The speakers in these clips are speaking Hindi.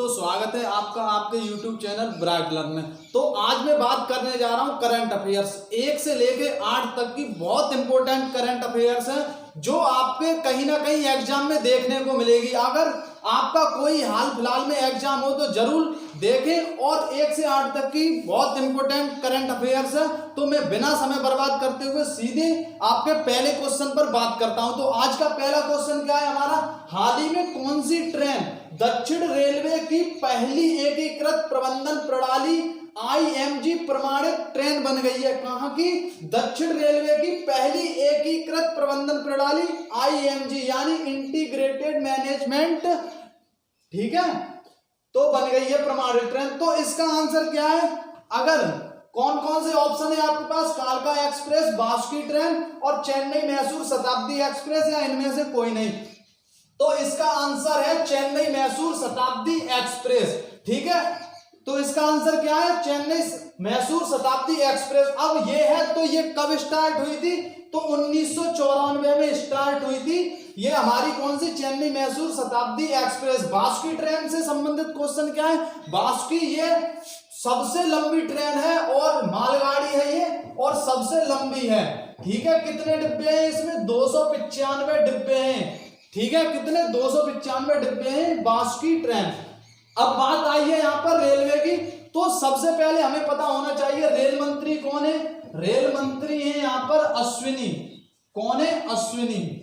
दोस्तों, स्वागत है आपका आपके YouTube चैनल ब्राइट लर्न में। तो आज मैं बात करने जा रहा हूं करंट अफेयर्स 1 से लेके 8 तक की बहुत इंपॉर्टेंट करंट अफेयर्स है जो आपके कहीं ना कहीं एग्जाम में देखने को मिलेगी। अगर आपका कोई हाल फिलहाल में एग्जाम हो तो जरूर देखें। और 1 से 8 तक की बहुत इंपॉर्टेंट करंट अफेयर्स है। तो मैं बिना समय बर्बाद करते हुए सीधे आपके पहले क्वेश्चन पर बात करता हूं। तो आज का पहला क्वेश्चन क्या है हमारा, हाल ही में कौन सी ट्रेन दक्षिण रेलवे की पहली एकीकृत प्रबंधन प्रणाली IMG प्रमाणित ट्रेन बन गई है। कहां की? दक्षिण रेलवे की पहली एकीकृत प्रबंधन प्रणाली IMG यानी इंटीग्रेटेड मैनेजमेंट, ठीक है, तो बन गई है प्रमाणित ट्रेन। तो इसका आंसर क्या है? अगर कौन कौन से ऑप्शन है आपके पास, कालका एक्सप्रेस, बासुकी ट्रेन और चेन्नई मैसूर शताब्दी एक्सप्रेस, या इनमें से कोई नहीं, तो इसका आंसर है चेन्नई मैसूर शताब्दी एक्सप्रेस। ठीक है, तो इसका आंसर क्या है? चेन्नई मैसूर शताब्दी एक्सप्रेस। अब ये है तो ये कब स्टार्ट हुई थी? तो 1994 में स्टार्ट हुई थी ये हमारी कौन सी? चेन्नई मैसूर शताब्दी एक्सप्रेस। बासुकी ट्रेन से संबंधित क्वेश्चन क्या है? बासुकी ये सबसे लंबी ट्रेन है और मालगाड़ी है ये, और सबसे लंबी है। ठीक है, कितने डिब्बे हैं इसमें? 295 डिब्बे हैं। ठीक है, कितने? 295 डिब्बे हैं बासुकी ट्रेन। अब बात आई है यहाँ पर रेलवे की। तो सबसे पहले हमें पता होना चाहिए रेल मंत्री कौन है। रेल मंत्री है यहाँ पर अश्विनी। कौन है? अश्विनी।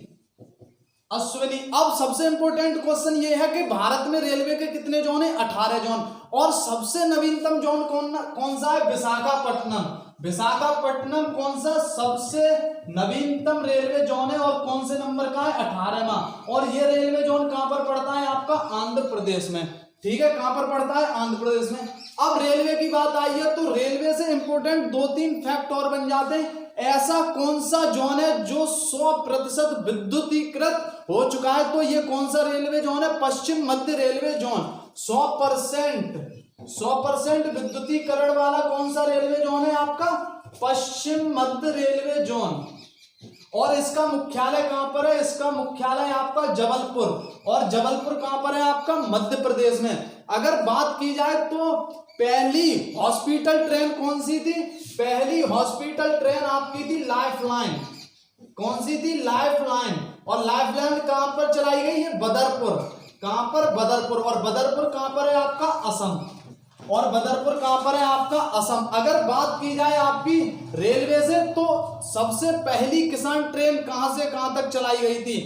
अश्विनी। अब सबसे इंपॉर्टेंट क्वेश्चन ये है कि भारत में रेलवे के कितने जोन है? 18 जोन। और सबसे नवीनतम जोन कौन सा है? विशाखापट्टनम। विशाखापट्टनम कौन सा? सबसे नवीनतम रेलवे जोन है। और कौन से नंबर का है? 18वां। और ये रेलवे जोन कहां पर पड़ता है आपका? आंध्र प्रदेश में। ठीक है, कहां पर पड़ता है? आंध्र प्रदेश में। अब रेलवे की बात आई है तो रेलवे से इंपोर्टेंट 2-3 फैक्ट और बन जाते हैं। ऐसा कौन सा जोन है जो 100% विद्युतीकृत हो चुका है? तो ये कौन सा रेलवे जोन है? पश्चिम मध्य रेलवे जोन। 100% विद्युतीकरण वाला कौन सा रेलवे जोन है आपका? पश्चिम मध्य रेलवे जोन। और इसका मुख्यालय कहां पर है? इसका मुख्यालय आपका जबलपुर। और जबलपुर कहां पर है आपका? मध्य प्रदेश में। अगर बात की जाए तो पहली हॉस्पिटल ट्रेन कौन सी थी? पहली हॉस्पिटल ट्रेन आपकी थी लाइफलाइन। कौन सी थी? लाइफलाइन। और लाइफलाइन कहां पर चलाई गई है? बदरपुर। कहां पर? बदरपुर। और बदरपुर कहां पर है आपका? असम। और बदरपुर कहां पर है आपका? असम। अगर बात की जाए आपकी रेलवे से तो सबसे पहली किसान ट्रेन कहां से कहां तक चलाई गई थी?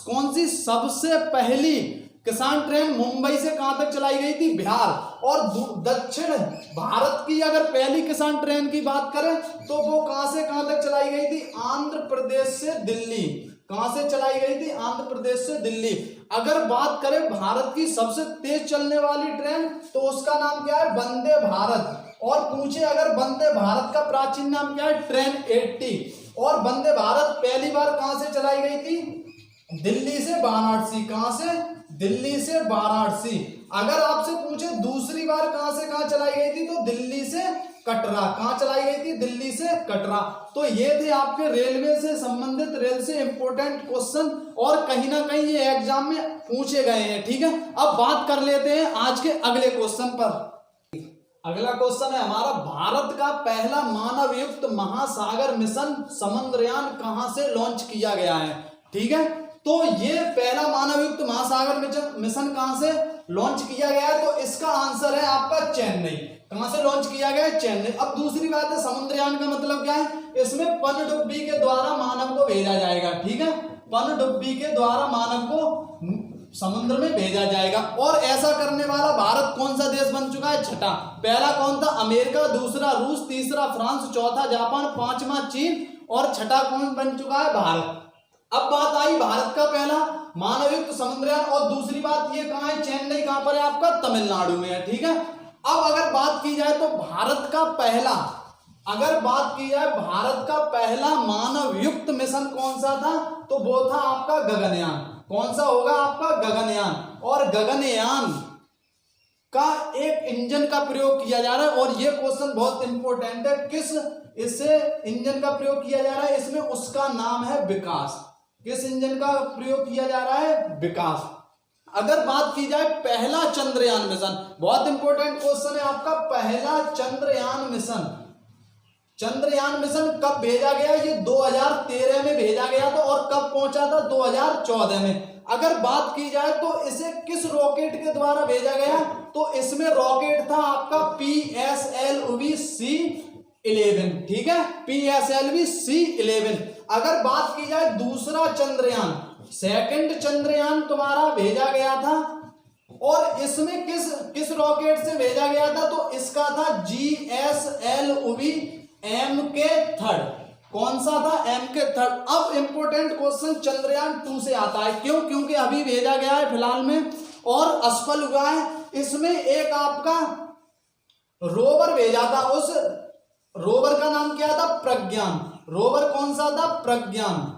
कौन सी? सबसे पहली किसान ट्रेन मुंबई से कहां तक चलाई गई थी? बिहार। और दक्षिण भारत की अगर पहली किसान ट्रेन की बात करें तो वो कहां से कहां तक चलाई गई थी? आंध्र प्रदेश से दिल्ली। कहां से चलाई गई थी? आंध्र प्रदेश से दिल्ली। अगर बात करें भारत की सबसे तेज चलने वाली ट्रेन तो उसका नाम क्या है? वंदे भारत। और पूछे अगर वंदे भारत का प्राचीन नाम क्या है? ट्रेन 80। और वंदे भारत पहली बार कहां से चलाई गई थी? दिल्ली से वाराणसी। कहां से? दिल्ली से वाराणसी। अगर आपसे पूछे दूसरी बार कहां से कहां चलाई गई थी तो दिल्ली से कटरा। कहां चलाई गई थी? दिल्ली से कटरा। तो ये थे आपके रेलवे से संबंधित, रेल से इंपॉर्टेंट क्वेश्चन और कहीं ना कहीं ये एग्जाम में पूछे गए हैं। ठीक है, अब बात कर लेते हैं आज के अगले क्वेश्चन पर। अगला क्वेश्चन है हमारा, भारत का पहला मानवयुक्त महासागर मिशन समुद्रयान कहां से लॉन्च किया गया है? ठीक है, तो ये पहला मानवयुक्त महासागर मिशन कहां से लॉन्च किया गया है? तो इसका आंसर है आपका चेन्नई। कहां से लॉन्च किया गया है? चेन्नई। अब दूसरी बात है समुद्रयान का मतलब क्या है? इसमें पनडुब्बी के द्वारा मानव को भेजा जाएगा। ठीक है, पनडुब्बी के द्वारा मानव को समुद्र में भेजा जाएगा। और ऐसा करने वाला भारत कौन सा देश बन चुका है? छठा। पहला कौन था? अमेरिका, दूसरा रूस, तीसरा फ्रांस, चौथा जापान, पांचवा चीन और छठा कौन बन चुका है? भारत। अब बात आई भारत का पहला मानवयुक्त समुद्रयान। और दूसरी बात ये कहां है? चेन्नई। कहां पर है आपका? तमिलनाडु में है। ठीक है, अब अगर बात की जाए तो भारत का पहला, अगर बात की जाए भारत का पहला मानवयुक्त मिशन कौन सा था तो वो था आपका गगनयान। कौन सा होगा आपका? गगनयान। और गगनयान का एक इंजन का प्रयोग किया जा रहा है। और ये क्वेश्चन बहुत इंपॉर्टेंट है, किस इससे इंजन का प्रयोग किया जा रहा है? इसमें उसका नाम है विकास। किस इंजन का प्रयोग किया जा रहा है? विकास। अगर बात की जाए पहला चंद्रयान मिशन, बहुत इंपॉर्टेंट क्वेश्चन है आपका, पहला चंद्रयान मिशन, चंद्रयान मिशन कब भेजा गया? ये 2013 में भेजा गया था और कब पहुंचा था? 2014 में। अगर बात की जाए तो इसे किस रॉकेट के द्वारा भेजा गया? तो इसमें रॉकेट था आपका PSLV-C11, ठीक है, PSLV-C11। अगर बात की जाए दूसरा चंद्रयान, सेकंड चंद्रयान तुम्हारा भेजा गया था और इसमें किस रॉकेट से भेजा गया था? तो इसका था GSLV-MK3। कौन सा था? MK3। अब इंपॉर्टेंट क्वेश्चन चंद्रयान 2 से आता है, क्यों? क्योंकि अभी भेजा गया है फिलहाल में और असफल हुआ है। इसमें एक आपका रोवर भेजा था, उस रोवर का नाम क्या था? प्रज्ञान। रोवर कौन सा था? प्रज्ञान।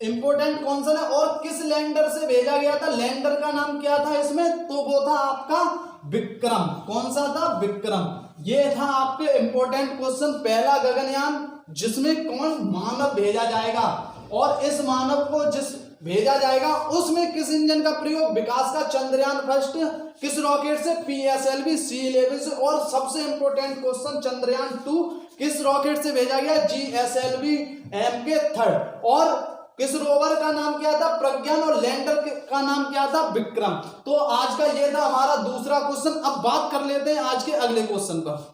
इंपोर्टेंट कौन सा है? और किस लैंडर से भेजा गया था? लैंडर का नाम क्या था इसमें? तो वो था आपका विक्रम। कौन सा था? विक्रम। ये था आपके इंपोर्टेंट क्वेश्चन, पहला गगनयान जिसमें कौन मानव भेजा जाएगा और इस मानव को जिस भेजा जाएगा उसमें किस इंजन का प्रयोग? विकास का चंद्रयान फर्स्ट किस रॉकेट से? PSLV-C11 से। और सबसे इंपोर्टेंट क्वेश्चन चंद्रयान 2 किस रॉकेट से भेजा गया? GSLV-MK3। और किस रोवर का नाम क्या था? प्रज्ञान। और लैंडर का नाम क्या था? विक्रम। तो आज का ये था हमारा दूसरा क्वेश्चन। अब बात कर लेते हैं आज के अगले क्वेश्चन पर।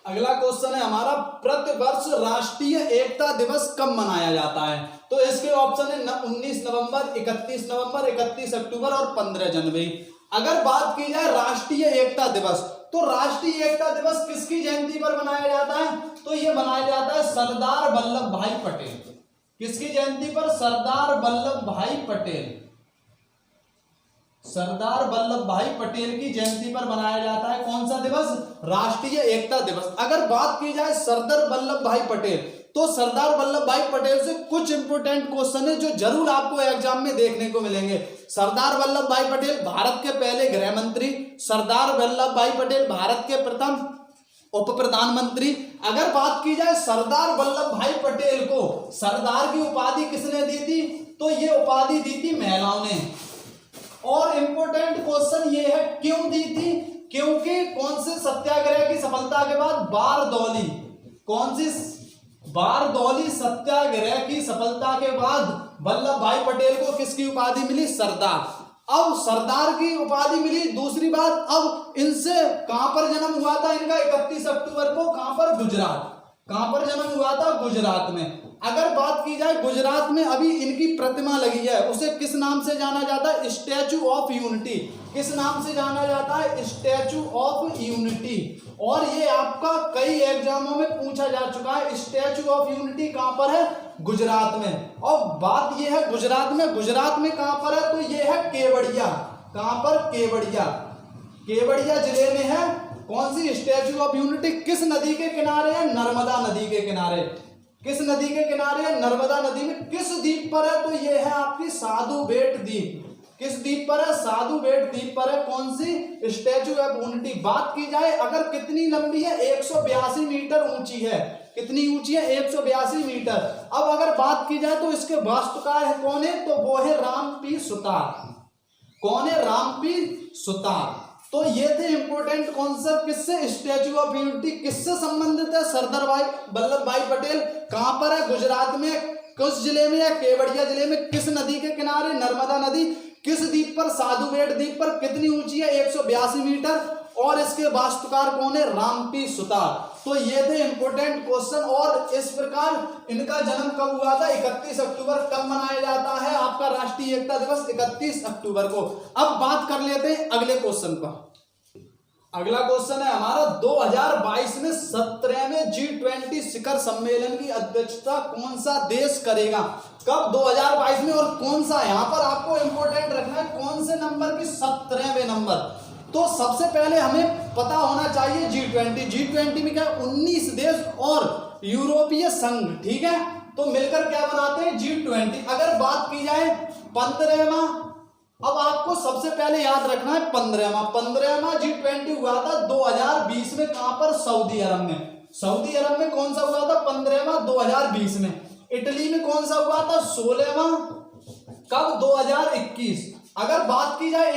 अगला क्वेश्चन है हमारा, प्रतिवर्ष राष्ट्रीय एकता दिवस कब मनाया जाता है? तो इसके ऑप्शन है 19 नवंबर, 31 नवंबर, 31 अक्टूबर और 15 जनवरी। अगर बात की जाए राष्ट्रीय एकता दिवस, तो राष्ट्रीय एकता दिवस किसकी जयंती पर मनाया जाता है? तो ये मनाया जाता है सरदार वल्लभ भाई पटेल। किसकी जयंती पर? सरदार वल्लभ भाई पटेल। सरदार वल्लभ भाई पटेल की जयंती पर मनाया जाता है कौन सा दिवस? राष्ट्रीय एकता दिवस। अगर बात की जाए सरदार वल्लभ भाई पटेल, तो सरदार वल्लभ भाई पटेल से कुछ इंपोर्टेंट क्वेश्चन है जो जरूर आपको एग्जाम में देखने को मिलेंगे। सरदार वल्लभ भाई पटेल भारत के पहले गृह मंत्री, सरदार वल्लभ भाई पटेल भारत के प्रथम उप प्रधानमंत्री। अगर बात की जाए सरदार वल्लभ भाई पटेल को सरदार की उपाधि किसने दी थी? तो ये उपाधि दी थी महिलाओं ने। और इंपोर्टेंट क्वेश्चन ये है, क्यों दी थी? क्योंकि कौन से सत्याग्रह की सफलता के बाद? बारदौली। कौन सी? बारदौली सत्याग्रह की सफलता के बाद वल्लभ भाई पटेल को किसकी उपाधि मिली? सरदार। अब सरदार की उपाधि मिली। दूसरी बात, अब इनसे कहां पर जन्म हुआ था इनका? 31 अक्टूबर को। कहां पर? गुजरात। कहां पर जन्म हुआ था? गुजरात में। अगर बात की जाए गुजरात में अभी इनकी प्रतिमा लगी है, उसे किस नाम से जाना जाता है? Statue of unity. किस नाम से जाना जाता है? Statue of unity. और ये आपका कई एग्जामों में पूछा जा चुका है। स्टैचू ऑफ यूनिटी कहां पर है? गुजरात में। और बात ये है गुजरात में, गुजरात में कहां पर है? तो ये है केवड़िया। कहां पर? केवड़िया। केवड़िया जिले में है कौन सी स्टैचू ऑफ यूनिटी? किस नदी के किनारे है? नर्मदा नदी के किनारे। किस नदी के किनारे है? नर्मदा नदी में। किस द्वीप पर है? तो ये है आपकी साधु बेट द्वीप। किस द्वीप पर है? साधु बेट द्वीप पर है कौन सी? Statue of unity. बात की जाए अगर कितनी लंबी है? 182 मीटर ऊंची है। कितनी ऊंची है? 182 मीटर। अब अगर बात की जाए तो इसके वास्तुकार है कौन है? तो वो है रामपी सुतार। कौन है? रामपी सुतार। तो ये थे इंपोर्टेंट कॉन्सेप्ट। किससे? स्टैचू ऑफ यूनिटी किससे संबंधित है? सरदार वल्लभ भाई पटेल। कहां पर है? गुजरात में। किस जिले में है? केवड़िया जिले में। किस नदी के किनारे? नर्मदा नदी। किस द्वीप पर? साधु बेट द्वीप पर। कितनी ऊंची है? 182 मीटर। और इसके वास्तुकार कौन है? रामपी सुतार। तो ये थे इंपोर्टेंट क्वेश्चन। और इस प्रकार इनका जन्म कब हुआ था? 31 अक्टूबर। कब मनाया जाता है आपका राष्ट्रीय एकता दिवस? 31 अक्टूबर को। अब बात कर लेते हैं अगले क्वेश्चन का। अगला क्वेश्चन है हमारा, 2022 में 17वें G20 शिखर सम्मेलन की अध्यक्षता कौन सा देश करेगा? कब? 2022 में। और कौन सा? यहाँ पर आपको इंपोर्टेंट रखना है कौन से नंबर की? 17वें नंबर। तो सबसे पहले हमें पता होना चाहिए G20 में क्या? 19 देश और यूरोपीय संघ, ठीक है, तो मिलकर क्या बनाते हैं? G20। अगर बात की जाए 15वां, अब आपको सबसे पहले याद रखना है 15वां G20 हुआ था 2020 में। कहां पर? सऊदी अरब में। सऊदी अरब में कौन सा हुआ था? 15वां 2020 में। इटली में कौन सा हुआ था? 16वां। कब? 2021। अगर बात की जाए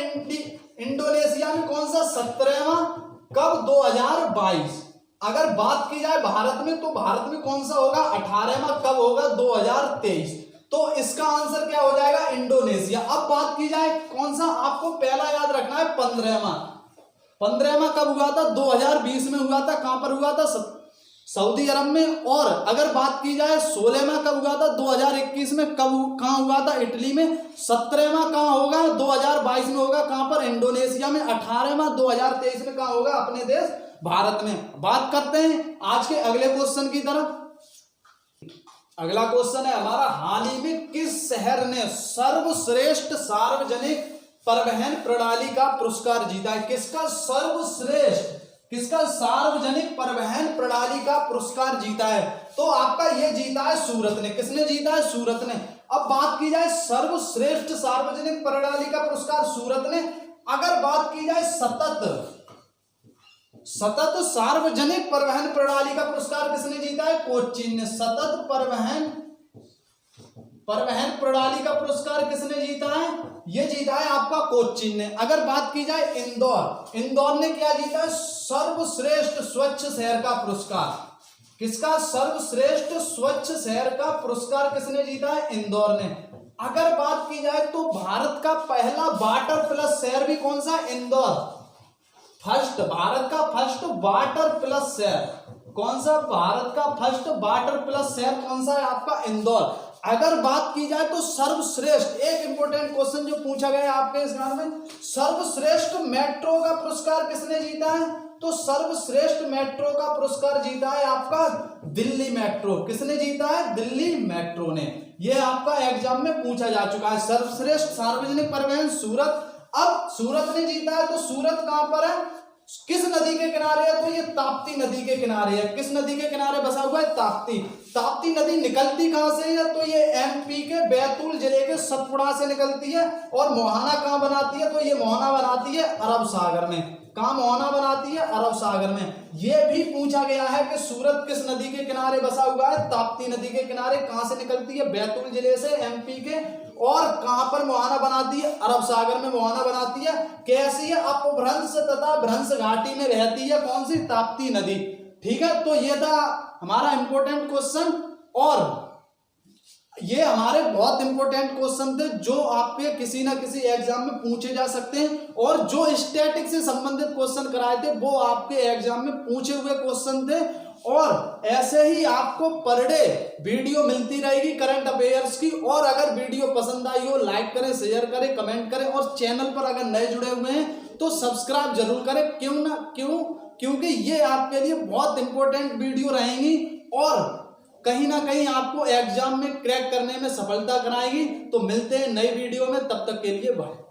इंडोनेशिया में कौन सा 17वां, कब 2022। अगर बात की जाए भारत में तो भारत में कौन सा होगा 18वां, कब होगा 2023। तो इसका आंसर क्या हो जाएगा इंडोनेशिया। अब बात की जाए कौन सा, आपको पहला याद रखना है 15वां। 15वां कब हुआ था 2020 में हुआ था, कहां पर हुआ था सऊदी अरब में। और अगर बात की जाए 16वां कब हुआ था 2021 में, कब कहां हुआ था इटली में। 17वां कहां होगा 2022 में होगा, कहां पर इंडोनेशिया में। 18वां 2023 में कहां होगा अपने देश भारत में। बात करते हैं आज के अगले क्वेश्चन की तरफ। अगला क्वेश्चन है हमारा, हाल ही में किस शहर ने सर्वश्रेष्ठ सार्वजनिक परिवहन प्रणाली का पुरस्कार जीता है। किसका सार्वजनिक परिवहन प्रणाली का पुरस्कार जीता है। तो आपका ये जीता है सूरत ने। किसने जीता है सूरत ने। अब बात की जाए सर्वश्रेष्ठ सार्वजनिक प्रणाली का पुरस्कार सूरत ने। अगर बात की जाए सतत सार्वजनिक परिवहन प्रणाली का पुरस्कार किसने जीता है कोच्चि ने। सतत परिवहन प्रणाली का पुरस्कार किसने जीता है, ये जीता है आपका कोच्चि ने। अगर बात की जाए इंदौर ने क्या जीता है सर्वश्रेष्ठ स्वच्छ शहर का पुरस्कार। किसका सर्वश्रेष्ठ स्वच्छ शहर का पुरस्कार किसने जीता है इंदौर ने। अगर बात की जाए तो भारत का पहला वाटर प्लस शहर भी कौन सा इंदौर। भारत का फर्स्ट वाटर प्लस शहर कौन सा, भारत का फर्स्ट वाटर प्लस शहर कौन सा है आपका इंदौर। अगर बात की जाए तो सर्वश्रेष्ठ, एक इंपॉर्टेंट क्वेश्चन जो पूछा गया आपके एग्जाम में, सर्वश्रेष्ठ मेट्रो का पुरस्कार किसने जीता है। तो सर्वश्रेष्ठ मेट्रो का पुरस्कार जीता है आपका दिल्ली मेट्रो। किसने जीता है दिल्ली मेट्रो ने। यह आपका एग्जाम में पूछा जा चुका है। सर्वश्रेष्ठ सार्वजनिक परिवहन सूरत। अब सूरत ने जीता है तो सूरत कहां पर है, किस नदी के किनारे है, तो ये ताप्ती नदी के किनारे है। किस नदी के किनारे बसा हुआ है ताप्ती। ताप्ती नदी निकलती कहां से है, तो ये एमपी के बैतूल जिले के सतपुड़ा से निकलती है। और मोहाना कहां बनाती है, तो ये मोहाना बनाती है अरब सागर में। कहां मोहाना बनाती है अरब सागर में। यह भी पूछा गया है कि सूरत किस नदी के किनारे बसा हुआ है, ताप्ती नदी के किनारे। कहां से निकलती है, बैतूल जिले से एमपी के। और कहां पर मोहाना बनाती है, अरब सागर में मोहाना बनाती है। कैसी है, अपभ्रंश तथा भ्रंश घाटी में रहती है कौन सी, ताप्ती नदी। ठीक है, तो ये था हमारा इंपॉर्टेंट क्वेश्चन। और ये हमारे बहुत इंपॉर्टेंट क्वेश्चन थे जो आपके किसी ना किसी एग्जाम में पूछे जा सकते हैं। और जो स्टैटिक से संबंधित क्वेश्चन कराए थे वो आपके एग्जाम में पूछे हुए क्वेश्चन थे। और ऐसे ही आपको पर डे वीडियो मिलती रहेगी करंट अफेयर्स की। और अगर वीडियो पसंद आई हो लाइक करें, शेयर करें, कमेंट करें। और चैनल पर अगर नए जुड़े हुए हैं तो सब्सक्राइब जरूर करें। क्योंकि ये आपके लिए बहुत इंपॉर्टेंट वीडियो रहेंगी और कहीं ना कहीं आपको एग्जाम में क्रैक करने में सफलता कराएगी। तो मिलते हैं नई वीडियो में, तब तक के लिए बाय।